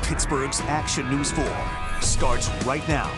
Pittsburgh's Action News 4 starts right now.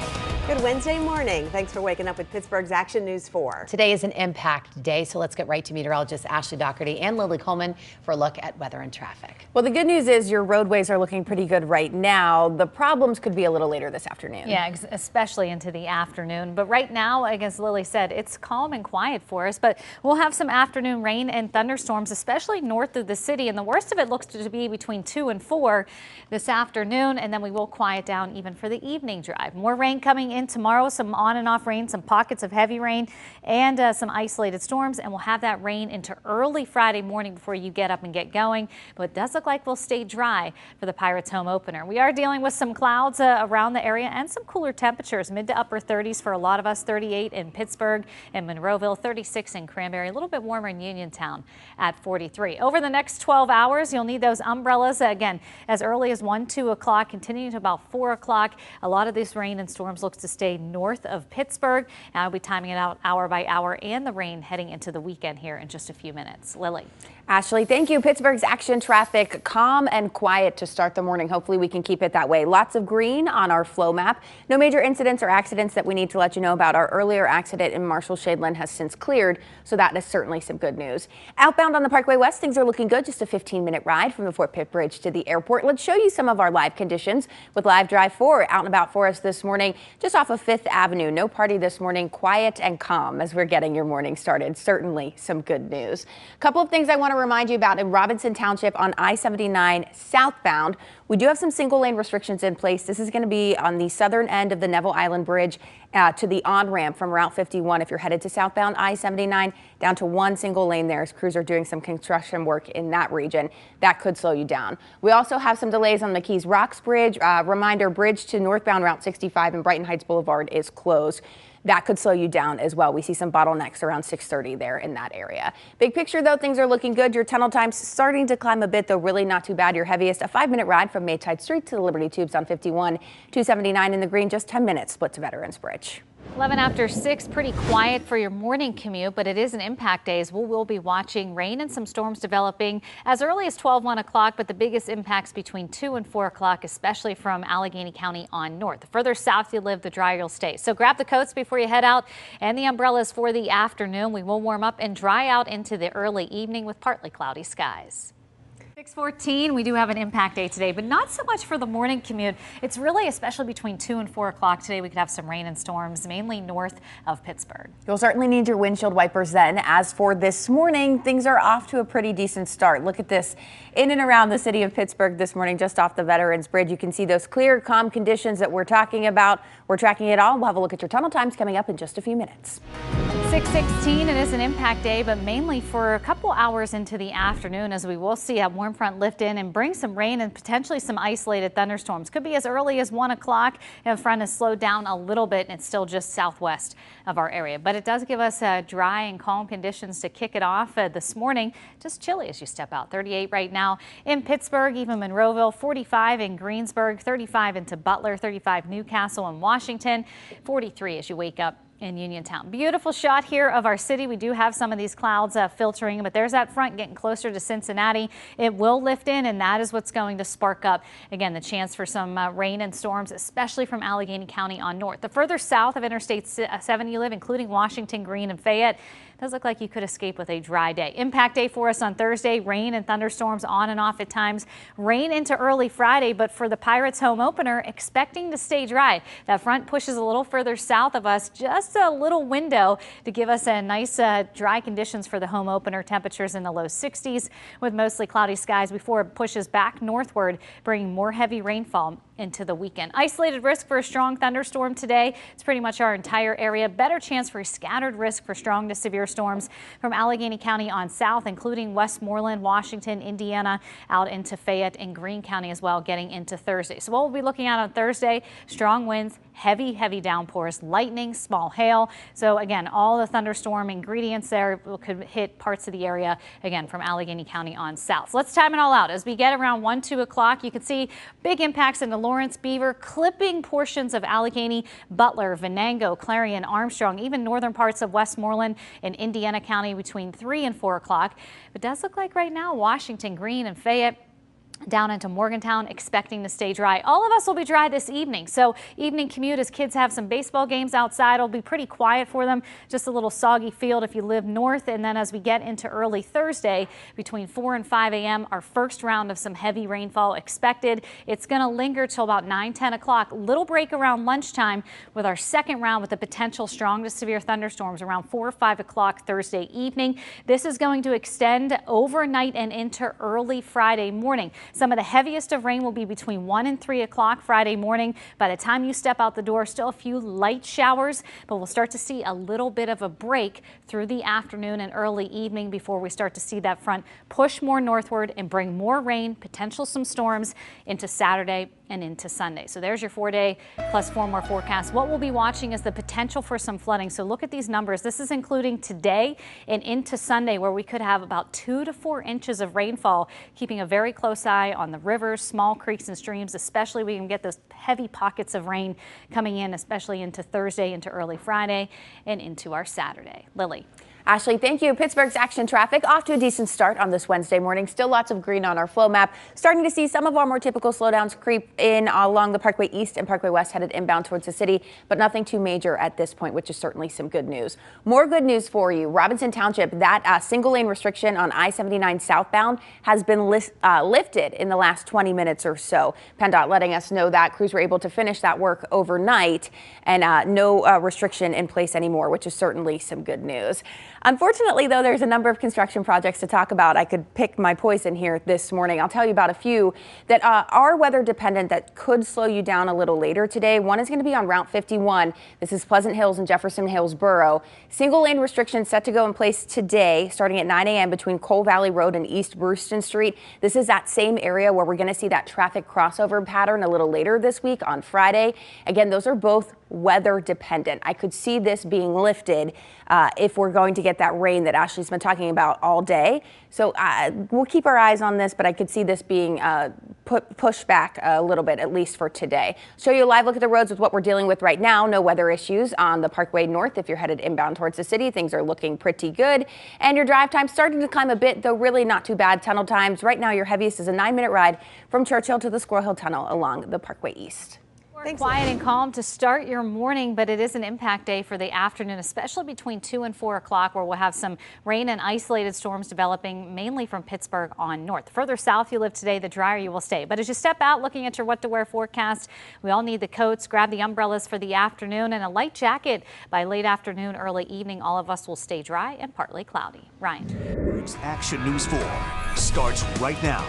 Good Wednesday morning. Thanks for waking up with Pittsburgh's Action News 4. Today is an impact day, so let's get right to meteorologist Ashley Dougherty and Lily Coleman for a look at weather and traffic. Well, the good news is your roadways are looking pretty good right now. The problems could be a little later this afternoon. Yeah, especially into the afternoon. But right now, as Lily said, it's calm and quiet for us. But we'll have some afternoon rain and thunderstorms, especially north of the city. And the worst of it looks to be between 2 and 4 this afternoon. And then we will quiet down even for the evening drive. More rain coming in tomorrow, some on and off rain, some pockets of heavy rain and some isolated storms. And we'll have that rain into early Friday morning before you get up and get going. But it does look like we'll stay dry for the Pirates home opener. We are dealing with some clouds around the area and some cooler temperatures, mid to upper 30s for a lot of us, 38 in Pittsburgh and Monroeville, 36 in Cranberry, a little bit warmer in Uniontown at 43. Over the next 12 hours, you'll need those umbrellas again as early as 1, 2 o'clock, continuing to about 4 o'clock. A lot of this rain and storms looks to stay north of Pittsburgh. And I'll be timing it out hour by hour and the rain heading into the weekend here in just a few minutes. Lily. Ashley, thank you. Pittsburgh's action traffic calm and quiet to start the morning. Hopefully we can keep it that way. Lots of green on our flow map. No major incidents or accidents that we need to let you know about. Our earlier accident in Marshall-Shadeland has since cleared, so that is certainly some good news. Outbound on the Parkway West, things are looking good. Just a 15-minute ride from the Fort Pitt Bridge to the airport. Let's show you some of our live conditions with Live Drive 4 out and about for us this morning, just off of 5th Avenue. No party this morning, quiet and calm as we're getting your morning started. Certainly some good news. A couple of things I want to remind you about in Robinson Township on I-79 southbound. We do have some single lane restrictions in place. This is going to be on the southern end of the Neville Island Bridge to the on-ramp from Route 51. If you're headed to southbound I-79, down to one single lane there as crews are doing some construction work in that region. That could slow you down. We also have some delays on the Keys Rocks Bridge. Reminder, bridge to northbound Route 65 and Brighton Heights Boulevard is closed. That could slow you down as well. We see some bottlenecks around 6:30 there in that area. Big picture, though, things are looking good. Your tunnel time's starting to climb a bit, though really not too bad. Your heaviest, a 5-minute ride from Maytide Street to the Liberty Tubes on 51, 279 in the green, just 10 minutes split to Veterans Bridge. 11 after 6, pretty quiet for your morning commute, but it is an impact day as we will be watching rain and some storms developing as early as 12, 1 o'clock, but the biggest impacts between 2 and 4 o'clock, especially from Allegheny County on north. The further south you live, the drier you'll stay. So grab the coats before you head out and the umbrellas for the afternoon. We will warm up and dry out into the early evening with partly cloudy skies. 6:14, we do have an impact day today, but not so much for the morning commute. It's really especially between 2 and 4 o'clock today. We could have some rain and storms, mainly north of Pittsburgh. You'll certainly need your windshield wipers then. As for this morning, things are off to a pretty decent start. Look at this in and around the city of Pittsburgh this morning, just off the Veterans Bridge. You can see those clear, calm conditions that we're talking about. We're tracking it all. We'll have a look at your tunnel times coming up in just a few minutes. 6:16, it is an impact day, but mainly for a couple hours into the afternoon as we will see a warm front lift in and bring some rain and potentially some isolated thunderstorms. Could be as early as 1 o'clock. The front has slowed down a little bit and it's still just southwest of our area, but it does give us dry and calm conditions to kick it off this morning. Just chilly as you step out. 38 right now in Pittsburgh, even Monroeville, 45 in Greensburg, 35 into Butler, 35 Newcastle and Washington, 43 as you wake up in Uniontown. Beautiful shot here of our city. We do have some of these clouds filtering, but there's that front getting closer to Cincinnati. It will lift in, and that is what's going to spark up, again, the chance for some rain and storms, especially from Allegheny County on north. The further south of Interstate 7 you live, including Washington, Greene, and Fayette, does look like you could escape with a dry day. Impact day for us on Thursday. Rain and thunderstorms on and off at times. Rain into early Friday, but for the Pirates home opener, expecting to stay dry. That front pushes a little further south of us, just a little window to give us a nice dry conditions for the home opener. Temperatures in the low 60s with mostly cloudy skies before it pushes back northward, bringing more heavy rainfall into the weekend. Isolated risk for a strong thunderstorm today. It's pretty much our entire area. Better chance for a scattered risk for strong to severe storms from Allegheny County on south, including Westmoreland, Washington, Indiana, out into Fayette and Greene County as well, getting into Thursday. So what we'll be looking at on Thursday, strong winds, heavy downpours, lightning, small hail. So again, all the thunderstorm ingredients there could hit parts of the area, again, from Allegheny County on south. So let's time it all out. As we get around 1, 2 o'clock, you can see big impacts into Lawrence, Beaver, clipping portions of Allegheny, Butler, Venango, Clarion, Armstrong, even northern parts of Westmoreland and Indiana County between 3 and 4 o'clock. It does look like right now Washington, Greene, and Fayette down into Morgantown, expecting to stay dry. All of us will be dry this evening. So evening commute as kids have some baseball games outside. It'll be pretty quiet for them. Just a little soggy field if you live north. And then as we get into early Thursday, between 4 and 5 a.m., our first round of some heavy rainfall expected. It's going to linger till about 9-10 o'clock. Little break around lunchtime with our second round with the potential strong to severe thunderstorms around 4 or 5 o'clock Thursday evening. This is going to extend overnight and into early Friday morning. Some of the heaviest of rain will be between 1 and 3 o'clock Friday morning. By the time you step out the door, still a few light showers, but we'll start to see a little bit of a break through the afternoon and early evening before we start to see that front push more northward and bring more rain, potential some storms into Saturday and into Sunday. So there's your 4-day plus 4 more forecast. What we'll be watching is the potential for some flooding. So look at these numbers. This is including today and into Sunday, where we could have about 2 to 4 inches of rainfall, keeping a very close eye on the rivers, small creeks and streams, especially we can get those heavy pockets of rain coming in, especially into Thursday, into early Friday, and into our Saturday. Lily. Ashley, thank you. Pittsburgh's action traffic off to a decent start on this Wednesday morning. Still lots of green on our flow map. Starting to see some of our more typical slowdowns creep in along the Parkway East and Parkway West headed inbound towards the city, but nothing too major at this point, which is certainly some good news. More good news for you. Robinson Township, that single lane restriction on I-79 southbound has been lifted in the last 20 minutes or so. PennDOT letting us know that crews were able to finish that work overnight and no restriction in place anymore, which is certainly some good news. Unfortunately, though, there's a number of construction projects to talk about. I could pick my poison here this morning. I'll tell you about a few that are weather dependent that could slow you down a little later today. One is going to be on Route 51. This is Pleasant Hills and Jefferson Hills Borough. Single lane restrictions set to go in place today, starting at 9 a.m. between Cole Valley Road and East Brewston Street. This is that same area where we're going to see that traffic crossover pattern a little later this week on Friday. Again, those are both weather dependent. I could see this being lifted if we're going to get that rain that Ashley's been talking about all day. So we'll keep our eyes on this, but I could see this being pushed back a little bit, at least for today. Show you a live look at the roads with what we're dealing with right now. No weather issues on the Parkway North. If you're headed inbound towards the city, things are looking pretty good. And your drive time starting to climb a bit, though really not too bad. Tunnel times right now, your heaviest is a 9-minute ride from Churchill to the Squirrel Hill Tunnel along the Parkway East. Quiet and calm to start your morning, but it is an impact day for the afternoon, especially between 2 and 4 o'clock, where we'll have some rain and isolated storms developing mainly from Pittsburgh on north. The further south you live today, the drier you will stay. But as you step out looking at your what to wear forecast, we all need the coats. Grab the umbrellas for the afternoon and a light jacket by late afternoon, early evening. All of us will stay dry and partly cloudy. Ryan. Pittsburgh's Action News 4 starts right now.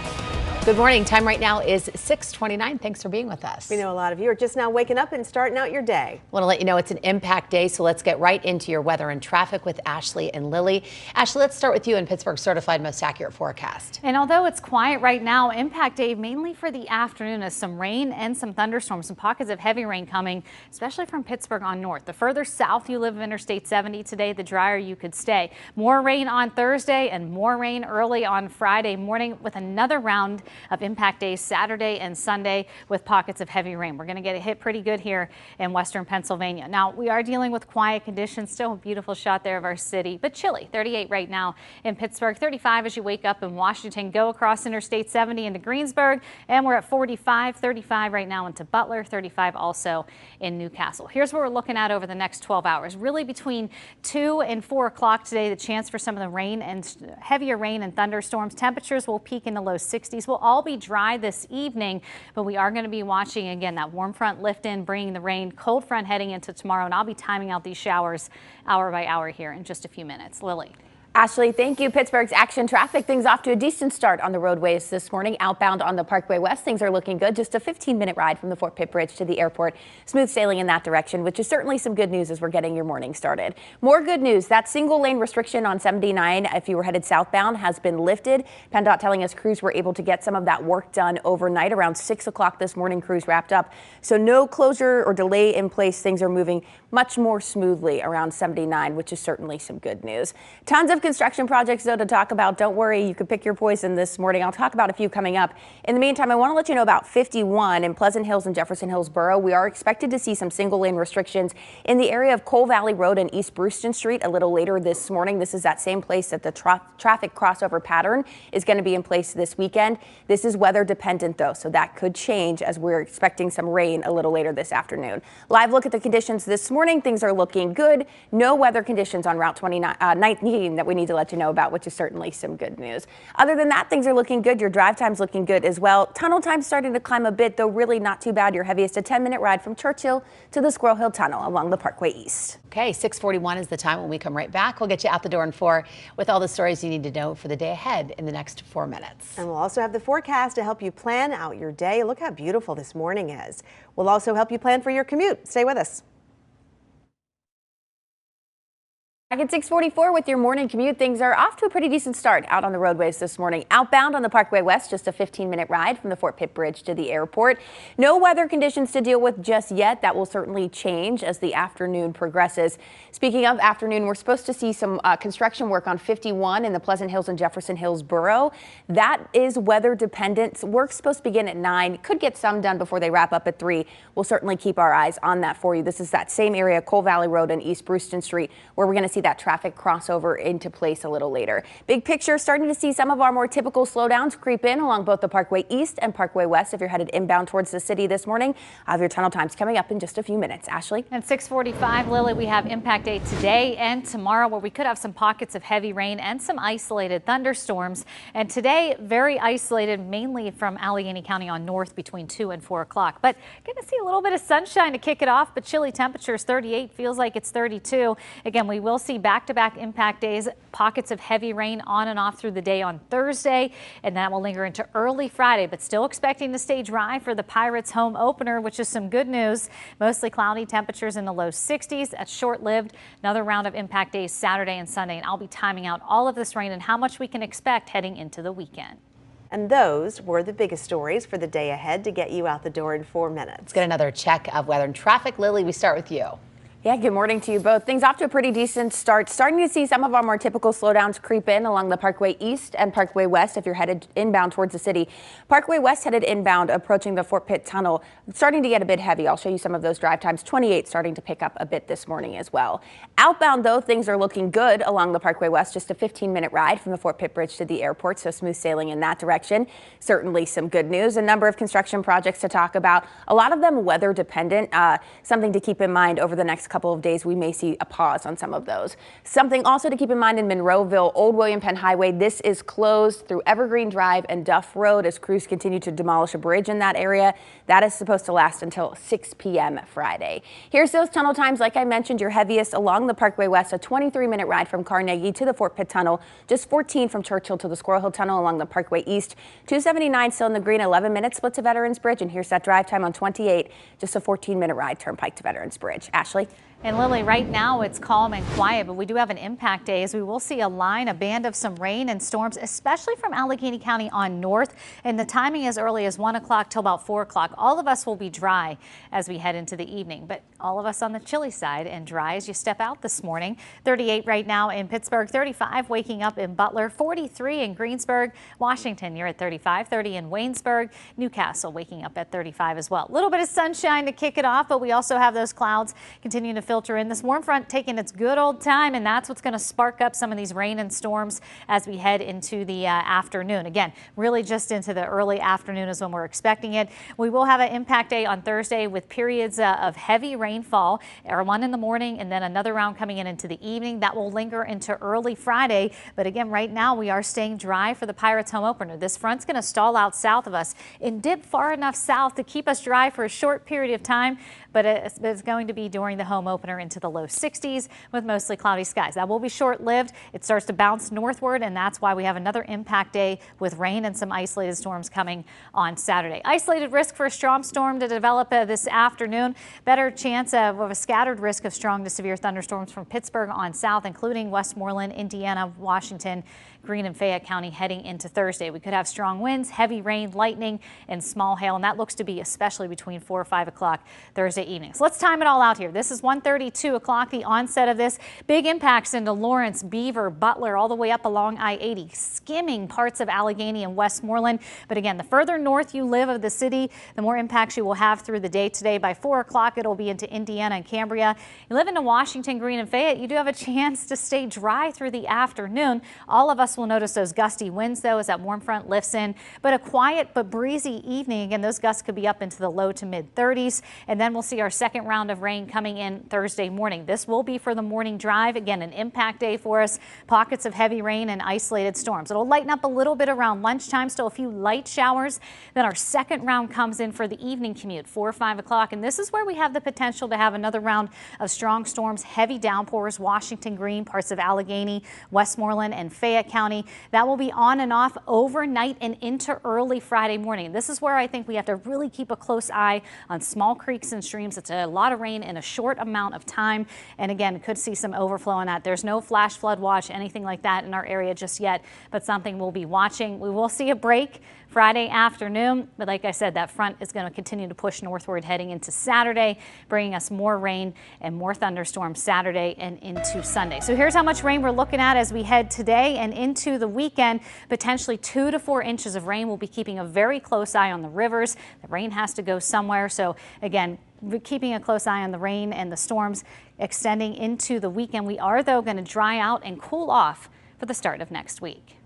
Good morning. Time right now is 6:29. Thanks for being with us. We know a lot of you are just now waking up and starting out your day. Want to let you know it's an impact day, so let's get right into your weather and traffic with Ashley and Lily. Ashley, let's start with you in Pittsburgh's certified most accurate forecast. And although it's quiet right now, impact day mainly for the afternoon as some rain and some thunderstorms, some pockets of heavy rain coming, especially from Pittsburgh on north. The further south you live of Interstate 70 today, the drier you could stay. More rain on Thursday and more rain early on Friday morning, with another round of impact days Saturday and Sunday with pockets of heavy rain. We're going to get it hit pretty good here in western Pennsylvania. Now, we are dealing with quiet conditions. Still a beautiful shot there of our city, but chilly. 38 right now in Pittsburgh, 35 as you wake up in Washington. Go across Interstate 70 into Greensburg, and we're at 45, 35 right now into Butler, 35 also in Newcastle. Here's what we're looking at over the next 12 hours. Really between 2 and 4 o'clock today, the chance for some of the rain and heavier rain and thunderstorms. Temperatures will peak in the low 60s. We'll all be dry this evening, but we are going to be watching again that warm front lift in, bringing the rain, cold front heading into tomorrow, and I'll be timing out these showers hour by hour here in just a few minutes. Lily. Ashley, thank you. Pittsburgh's action traffic, things off to a decent start on the roadways this morning. Outbound on the Parkway West, things are looking good. Just a 15-minute ride from the Fort Pitt Bridge to the airport. Smooth sailing in that direction, which is certainly some good news as we're getting your morning started. More good news, that single lane restriction on 79, if you were headed southbound, has been lifted. PennDOT telling us crews were able to get some of that work done overnight. Around 6 o'clock this morning, crews wrapped up. So no closure or delay in place. Things are moving much more smoothly around 79, which is certainly some good news. Tons of of construction projects, though, to talk about. Don't worry, you could pick your poison this morning. I'll talk about a few coming up. In the meantime, I want to let you know about 51 in Pleasant Hills and Jefferson Hills Borough. We are expected to see some single-lane restrictions in the area of Cole Valley Road and East Brewston Street a little later this morning. This is that same place that the traffic crossover pattern is going to be in place this weekend. This is weather dependent, though, so that could change as we're expecting some rain a little later this afternoon. Live look at the conditions this morning. Things are looking good. No weather conditions on Route 19 that we need to let you know about, which is certainly some good news. Other than that, things are looking good. Your drive time's looking good as well. Tunnel time's starting to climb a bit, though really not too bad. Your heaviest a 10-minute ride from Churchill to the Squirrel Hill Tunnel along the Parkway East. Okay, 6:41 is the time. When we come right back, we'll get you out the door in 4 with all the stories you need to know for the day ahead in the next 4 minutes. And we'll also have the forecast to help you plan out your day. Look how beautiful this morning is. We'll also help you plan for your commute. Stay with us. Back at 6:44 with your morning commute. Things are off to a pretty decent start out on the roadways this morning. Outbound on the Parkway West, just a 15-minute ride from the Fort Pitt Bridge to the airport. No weather conditions to deal with just yet. That will certainly change as the afternoon progresses. Speaking of afternoon, we're supposed to see some construction work on 51 in the Pleasant Hills and Jefferson Hills Borough. That is weather dependent. Work's supposed to begin at 9. Could get some done before they wrap up at 3. We'll certainly keep our eyes on that for you. This is that same area, Cole Valley Road and East Brewston Street, where we're going to see that traffic crossover into place a little later. Big picture, starting to see some of our more typical slowdowns creep in along both the Parkway East and Parkway West if you're headed inbound towards the city this morning. I have your tunnel times coming up in just a few minutes. Ashley? At 6:45, Lily, we have impact day today and tomorrow where we could have some pockets of heavy rain and some isolated thunderstorms. And today, very isolated, mainly from Allegheny County on north between 2 and 4 o'clock. But going to see a little bit of sunshine to kick it off, but chilly temperatures. 38 feels like it's 32. Again, we will see back-to-back impact days, pockets of heavy rain on and off through the day on Thursday, and that will linger into early Friday, but still expecting to stay dry for the Pirates home opener, which is some good news. Mostly cloudy, temperatures in the low 60s. That's short-lived. Another round of impact days Saturday and Sunday, and I'll be timing out all of this rain and how much we can expect heading into the weekend. And those were the biggest stories for the day ahead to get you out the door in 4 minutes. Let's get another check of weather and traffic. Lily, we start with you. Yeah, good morning to you both. Things off to a pretty decent start. Starting to see some of our more typical slowdowns creep in along the Parkway East and Parkway West if you're headed inbound towards the city. Parkway West headed inbound approaching the Fort Pitt Tunnel. It's starting to get a bit heavy. I'll show you some of those drive times. 28 starting to pick up a bit this morning as well. Outbound, though, things are looking good along the Parkway West. Just a 15-minute ride from the Fort Pitt Bridge to the airport, so smooth sailing in that direction. Certainly some good news. A number of construction projects to talk about. A lot of them weather dependent. Something to keep in mind over the next couple of days. We may see a pause on some of those. Something also to keep in mind in Monroeville, Old William Penn Highway. This is closed through Evergreen Drive and Duff Road as crews continue to demolish a bridge in that area. That is supposed to last until 6 p.m. Friday. Here's those tunnel times. Like I mentioned, your heaviest along the Parkway West, a 23-minute ride from Carnegie to the Fort Pitt Tunnel, just 14 from Churchill to the Squirrel Hill Tunnel along the Parkway East. 279 still in the green, 11-minute split to Veterans Bridge. And here's that drive time on 28, just a 14-minute ride Turnpike to Veterans Bridge. Ashley? And Lily, right now it's calm and quiet, but we do have an impact day as we will see a band of some rain and storms, especially from Allegheny County on north. And the timing as early as 1 o'clock till about 4 o'clock. All of us will be dry as we head into the evening, but all of us on the chilly side and dry as you step out this morning. 38 right now in Pittsburgh, 35 waking up in Butler, 43 in Greensburg, Washington, you're at 35, 30 in Waynesburg, Newcastle waking up at 35 as well. A little bit of sunshine to kick it off, but we also have those clouds continuing to filter in. This warm front taking its good old time, and that's what's going to spark up some of these rain and storms as we head into the afternoon. Again, really just into the early afternoon is when we're expecting it. We will have an impact day on Thursday with periods of heavy rainfall, one in the morning and then another round coming in into the evening. That will linger into early Friday. But again, right now we are staying dry for the Pirates home opener. This front's going to stall out south of us and dip far enough south to keep us dry for a short period of time, but it's going to be during the home opener into the low 60s with mostly cloudy skies. That will be short-lived. It starts to bounce northward, and that's why we have another impact day with rain and some isolated storms coming on Saturday. Isolated risk for a strong storm to develop this afternoon. Better chance of a scattered risk of strong to severe thunderstorms from Pittsburgh on south, including Westmoreland, Indiana, Washington, Greene and Fayette County heading into Thursday. We could have strong winds, heavy rain, lightning, and small hail, and that looks to be especially between 4 or 5 o'clock Thursday evening. So let's time it all out here. This is 1:30, 2 o'clock, the onset of this. Big impacts into Lawrence, Beaver, Butler, all the way up along I-80, skimming parts of Allegheny and Westmoreland. But again, the further north you live of the city, the more impacts you will have through the day today. By 4 o'clock, it'll be into Indiana and Cambria. You live into Washington, Greene, and Fayette, you do have a chance to stay dry through the afternoon. All of us will notice those gusty winds, though, as that warm front lifts in. But a quiet but breezy evening. Again, those gusts could be up into the low to mid 30s. And then we'll see our second round of rain coming in Thursday morning. This will be for the morning drive. Again, an impact day for us. Pockets of heavy rain and isolated storms. It'll lighten up a little bit around lunchtime. Still a few light showers. Then our second round comes in for the evening commute, 4 or 5 o'clock. And this is where we have the potential to have another round of strong storms, heavy downpours, Washington, Greene, parts of Allegheny, Westmoreland, and Fayette County. That will be on and off overnight and into early Friday morning. This is where I think we have to really keep a close eye on small creeks and streams. It's a lot of rain in a short amount of time. And again, could see some overflow on that. There's no flash flood watch, anything like that in our area just yet, but something we'll be watching. We will see a break Friday afternoon, but like I said, that front is going to continue to push northward heading into Saturday, bringing us more rain and more thunderstorms Saturday and into Sunday. So here's how much rain we're looking at as we head today and into the weekend. Potentially 2 to 4 inches of rain. We'll be keeping a very close eye on the rivers. The rain has to go somewhere. So again, we're keeping a close eye on the rain and the storms extending into the weekend. We are, though, going to dry out and cool off for the start of next week.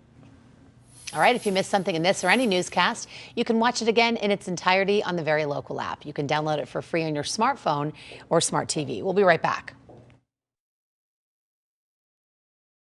All right, if you missed something in this or any newscast, you can watch it again in its entirety on the Very Local app. You can download it for free on your smartphone or smart TV. We'll be right back.